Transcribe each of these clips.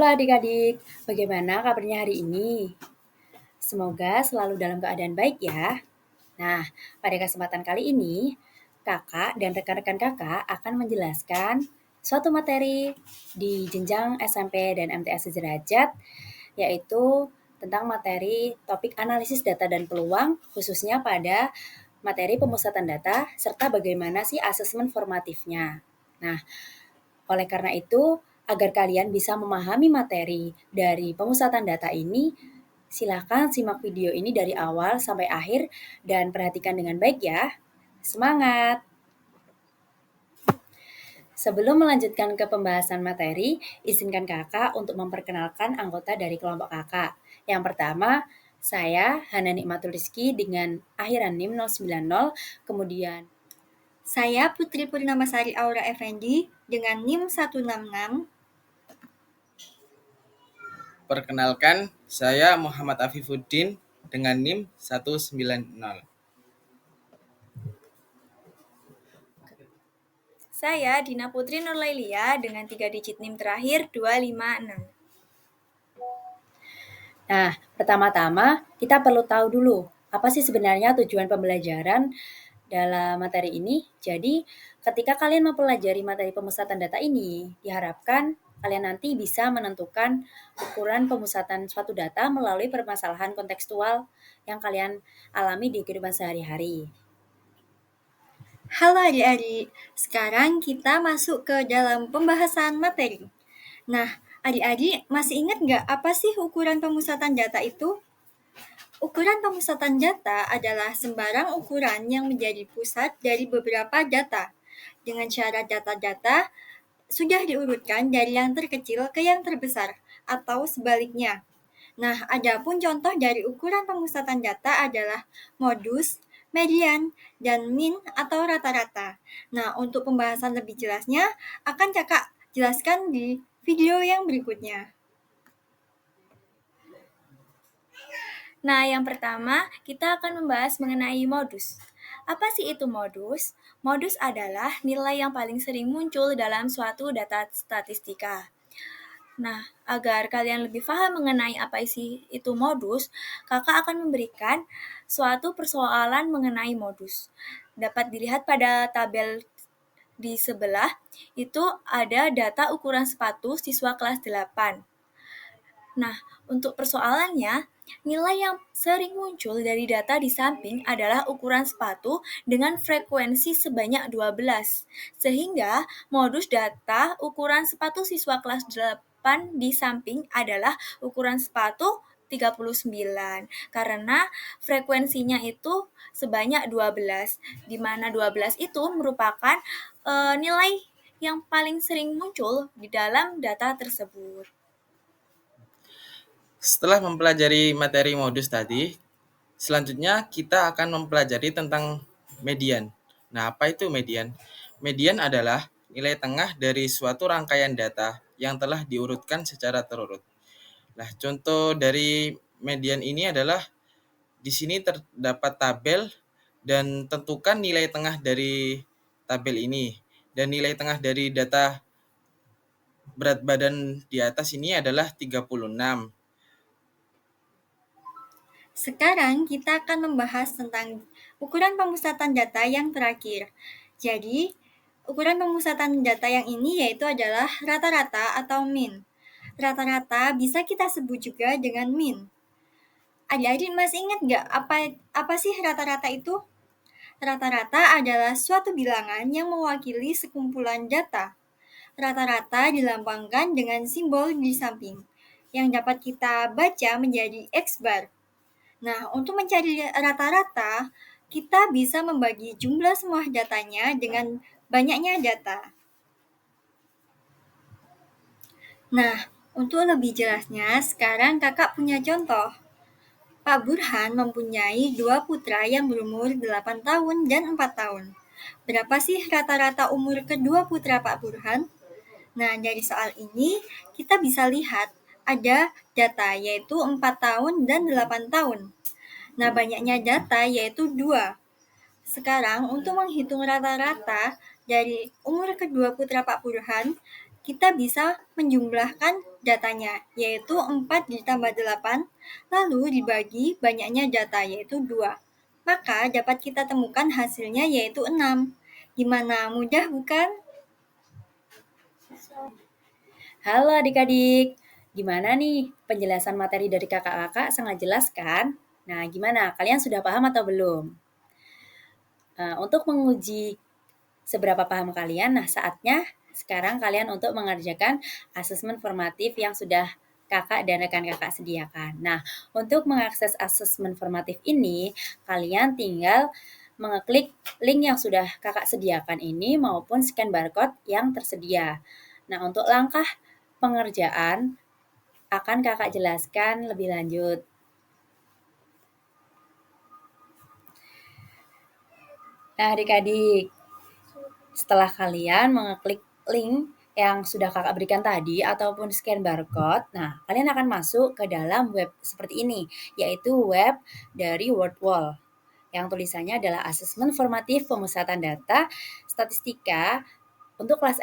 Halo adik-adik, bagaimana kabarnya hari ini? Semoga selalu dalam keadaan baik ya. Nah, pada kesempatan kali ini, kakak dan rekan-rekan kakak akan menjelaskan suatu materi di jenjang SMP dan MTS sederajat, yaitu tentang materi topik analisis data dan peluang, khususnya pada materi pemusatan data, serta bagaimana sih asesmen formatifnya. Nah, oleh karena itu, agar kalian bisa memahami materi dari pemusatan data ini, silakan simak video ini dari awal sampai akhir dan perhatikan dengan baik ya. Semangat! Sebelum melanjutkan ke pembahasan materi, izinkan kakak untuk memperkenalkan anggota dari kelompok kakak. Yang pertama, saya Hana Nikmatul Rizky dengan akhiran NIM 090, kemudian Saya Putri Purnamasari Aura Effendi dengan NIM 166. Perkenalkan, saya Muhammad Afifuddin dengan NIM 190. Saya Dina Putri Nurlailia dengan 3 digit NIM terakhir 256. Nah, pertama-tama kita perlu tahu dulu apa sih sebenarnya tujuan pembelajaran dalam materi ini. Jadi, ketika kalian mempelajari materi pemusatan data ini, diharapkan kalian nanti bisa menentukan ukuran pemusatan suatu data melalui permasalahan kontekstual yang kalian alami di kehidupan sehari-hari. Halo adik-adik, sekarang kita masuk ke dalam pembahasan materi. Nah, adik-adik masih ingat nggak apa sih ukuran pemusatan data itu? Ukuran pemusatan data adalah sembarang ukuran yang menjadi pusat dari beberapa data. Dengan cara data-data sudah diurutkan dari yang terkecil ke yang terbesar, atau sebaliknya. Nah, adapun contoh dari ukuran pemusatan data adalah modus, median, dan mean atau rata-rata. Nah, untuk pembahasan lebih jelasnya akan kakak jelaskan di video yang berikutnya. Nah, yang pertama kita akan membahas mengenai modus. Apa sih itu modus? Modus adalah nilai yang paling sering muncul dalam suatu data statistika. Nah, agar kalian lebih paham mengenai apa sih itu modus, kakak akan memberikan suatu persoalan mengenai modus. Dapat dilihat pada tabel di sebelah, itu ada data ukuran sepatu siswa kelas 8. Nah, untuk persoalannya, nilai yang sering muncul dari data di samping adalah ukuran sepatu dengan frekuensi sebanyak 12. Sehingga modus data ukuran sepatu siswa kelas 8 di samping adalah ukuran sepatu 39 karena frekuensinya itu sebanyak 12, di mana 12 itu merupakan nilai yang paling sering muncul di dalam data tersebut. Setelah mempelajari materi modus tadi, selanjutnya kita akan mempelajari tentang median. Nah, apa itu median? Median adalah nilai tengah dari suatu rangkaian data yang telah diurutkan secara terurut. Nah, contoh dari median ini adalah di sini terdapat tabel dan tentukan nilai tengah dari tabel ini. Dan nilai tengah dari data berat badan di atas ini adalah 36. Sekarang kita akan membahas tentang ukuran pemusatan data yang terakhir. Jadi, ukuran pemusatan data yang ini yaitu adalah rata-rata atau mean. Rata-rata bisa kita sebut juga dengan mean. Adik-adik masih ingat nggak apa sih rata-rata itu? Rata-rata adalah suatu bilangan yang mewakili sekumpulan data. Rata-rata dilambangkan dengan simbol di samping, yang dapat kita baca menjadi X bar. Nah, untuk mencari rata-rata, kita bisa membagi jumlah semua datanya dengan banyaknya data. Nah, untuk lebih jelasnya, sekarang kakak punya contoh. Pak Burhan mempunyai 2 putra yang berumur 8 tahun dan 4 tahun. Berapa sih rata-rata umur kedua putra Pak Burhan? Nah, dari soal ini kita bisa lihat ada data yaitu 4 tahun dan 8 tahun. Nah, banyaknya data yaitu 2. Sekarang, untuk menghitung rata-rata dari umur kedua putra Pak Burhan, kita bisa menjumlahkan datanya, yaitu 4 ditambah 8, lalu dibagi banyaknya data, yaitu 2. Maka dapat kita temukan hasilnya yaitu 6. Gimana? Mudah bukan? Halo adik-adik, gimana nih penjelasan materi dari kakak-kakak? Sangat jelas kan? Nah, gimana? Kalian sudah paham atau belum? Untuk menguji seberapa paham kalian, nah saatnya sekarang kalian untuk mengerjakan asesmen formatif yang sudah kakak dan rekan kakak sediakan. Nah, untuk mengakses asesmen formatif ini, kalian tinggal mengeklik link yang sudah kakak sediakan ini maupun scan barcode yang tersedia. Nah, untuk langkah pengerjaan akan kakak jelaskan lebih lanjut. Nah, adik-adik, setelah kalian mengeklik link yang sudah kakak berikan tadi ataupun scan barcode, nah kalian akan masuk ke dalam web seperti ini, yaitu web dari WordWall yang tulisannya adalah Asesmen Formatif Pemusatan Data Statistika untuk kelas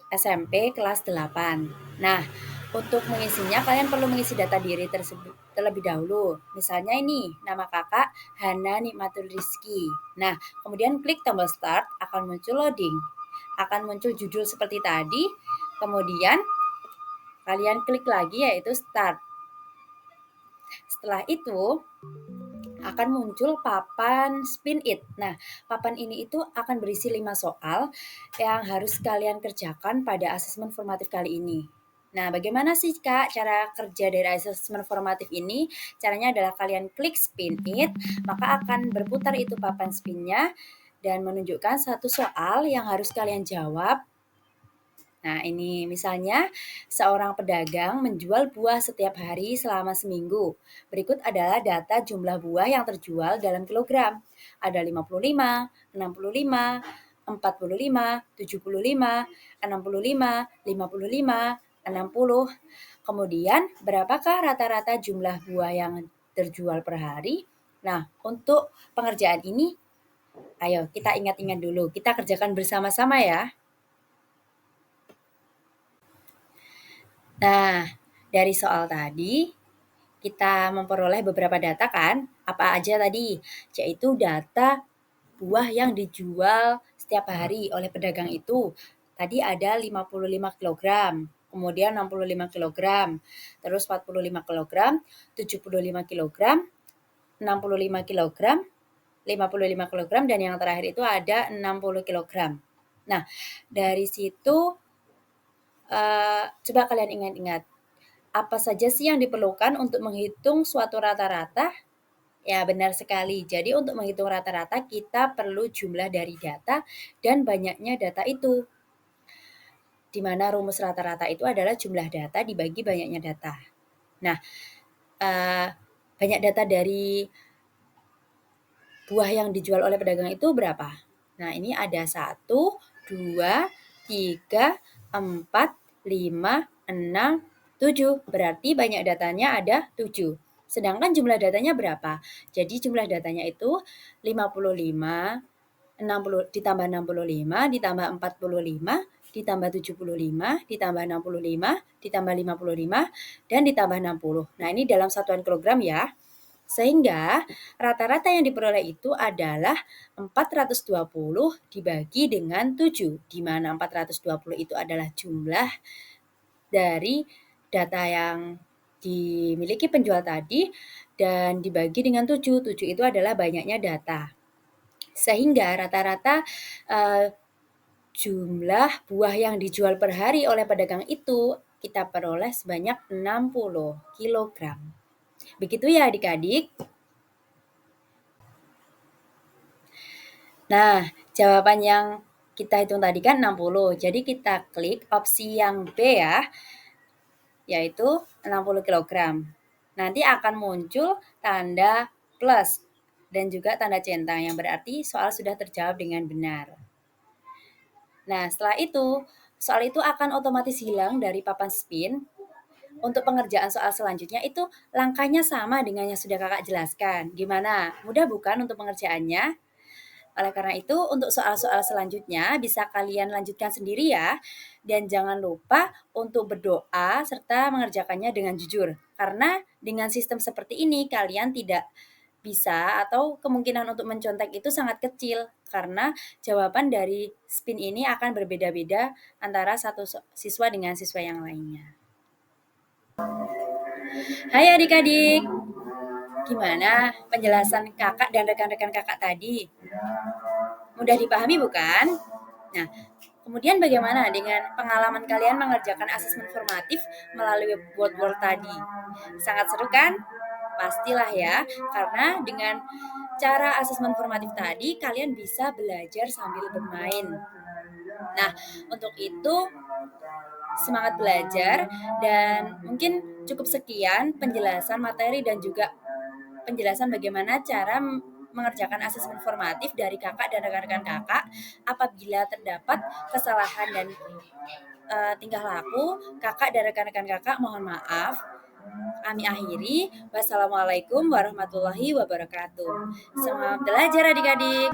SMP kelas 8. Nah, untuk mengisinya kalian perlu mengisi data diri tersebut terlebih dahulu. Misalnya ini, nama kakak Hana Nikmatul Rizki. Nah, kemudian klik tombol start, akan muncul loading. Akan muncul judul seperti tadi, kemudian kalian klik lagi yaitu start. Setelah itu, akan muncul papan spin it. Nah, papan ini itu akan berisi 5 soal yang harus kalian kerjakan pada asesmen formatif kali ini. Nah, bagaimana sih Kak cara kerja dari asesmen formatif ini? Caranya adalah kalian klik spin it, maka akan berputar itu papan spinnya dan menunjukkan satu soal yang harus kalian jawab. Nah, ini misalnya seorang pedagang menjual buah setiap hari selama seminggu. Berikut adalah data jumlah buah yang terjual dalam kilogram. Ada 55, 65, 45, 75, 65, 55, 60. Kemudian, berapakah rata-rata jumlah buah yang terjual per hari? Nah, untuk pengerjaan ini, ayo kita ingat-ingat dulu. Kita kerjakan bersama-sama ya. Nah, dari soal tadi, kita memperoleh beberapa data kan? Apa aja tadi? Yaitu data buah yang dijual setiap hari oleh pedagang itu. Tadi ada 55 kg, kemudian 65 kg, terus 45 kg, 75 kg, 65 kg, 55 kg, dan yang terakhir itu ada 60 kg. Nah, dari situ coba kalian ingat-ingat, apa saja sih yang diperlukan untuk menghitung suatu rata-rata? Ya, benar sekali. Jadi untuk menghitung rata-rata kita perlu jumlah dari data dan banyaknya data itu. Di mana rumus rata-rata itu adalah jumlah data dibagi banyaknya data. Nah, banyak data dari buah yang dijual oleh pedagang itu berapa? Nah, ini ada 1, 2, 3, 4, 5, 6, 7. Berarti banyak datanya ada 7. Sedangkan jumlah datanya berapa? Jadi jumlah datanya itu 55, 60 ditambah 65, ditambah 45, ditambah 75, ditambah 65, ditambah 55, dan ditambah 60. Nah, ini dalam satuan kilogram ya. Sehingga rata-rata yang diperoleh itu adalah 420 dibagi dengan 7, di mana 420 itu adalah jumlah dari data yang dimiliki penjual tadi dan dibagi dengan 7. 7 itu adalah banyaknya data. Sehingga rata-rata jumlah buah yang dijual per hari oleh pedagang itu kita peroleh sebanyak 60 kg. Begitu ya adik-adik. Nah, jawaban yang kita hitung tadi kan 60. Jadi kita klik opsi yang B ya, yaitu 60 kg. Nanti akan muncul tanda plus dan juga tanda centang yang berarti soal sudah terjawab dengan benar. Nah, setelah itu, soal itu akan otomatis hilang dari papan spin. Untuk pengerjaan soal selanjutnya itu langkahnya sama dengan yang sudah kakak jelaskan. Gimana? Mudah bukan untuk pengerjaannya? Oleh karena itu, untuk soal-soal selanjutnya bisa kalian lanjutkan sendiri ya. Dan jangan lupa untuk berdoa serta mengerjakannya dengan jujur. Karena dengan sistem seperti ini kalian tidak bisa atau kemungkinan untuk mencontek itu sangat kecil karena jawaban dari spin ini akan berbeda-beda antara satu siswa dengan siswa yang lainnya. Hai adik-adik, gimana penjelasan kakak dan rekan-rekan kakak tadi? Mudah dipahami bukan? Nah, kemudian bagaimana dengan pengalaman kalian mengerjakan asesmen formatif melalui board tadi? Sangat seru kan? Pastilah ya, karena dengan cara asesmen formatif tadi kalian bisa belajar sambil bermain. Nah, untuk itu semangat belajar dan mungkin cukup sekian penjelasan materi dan juga penjelasan bagaimana cara mengerjakan asesmen formatif dari kakak dan rekan-rekan kakak. Apabila terdapat kesalahan dan tingkah laku, kakak dan rekan-rekan kakak mohon maaf. Kami akhiri. Wassalamualaikum warahmatullahi wabarakatuh. Semangat belajar adik-adik.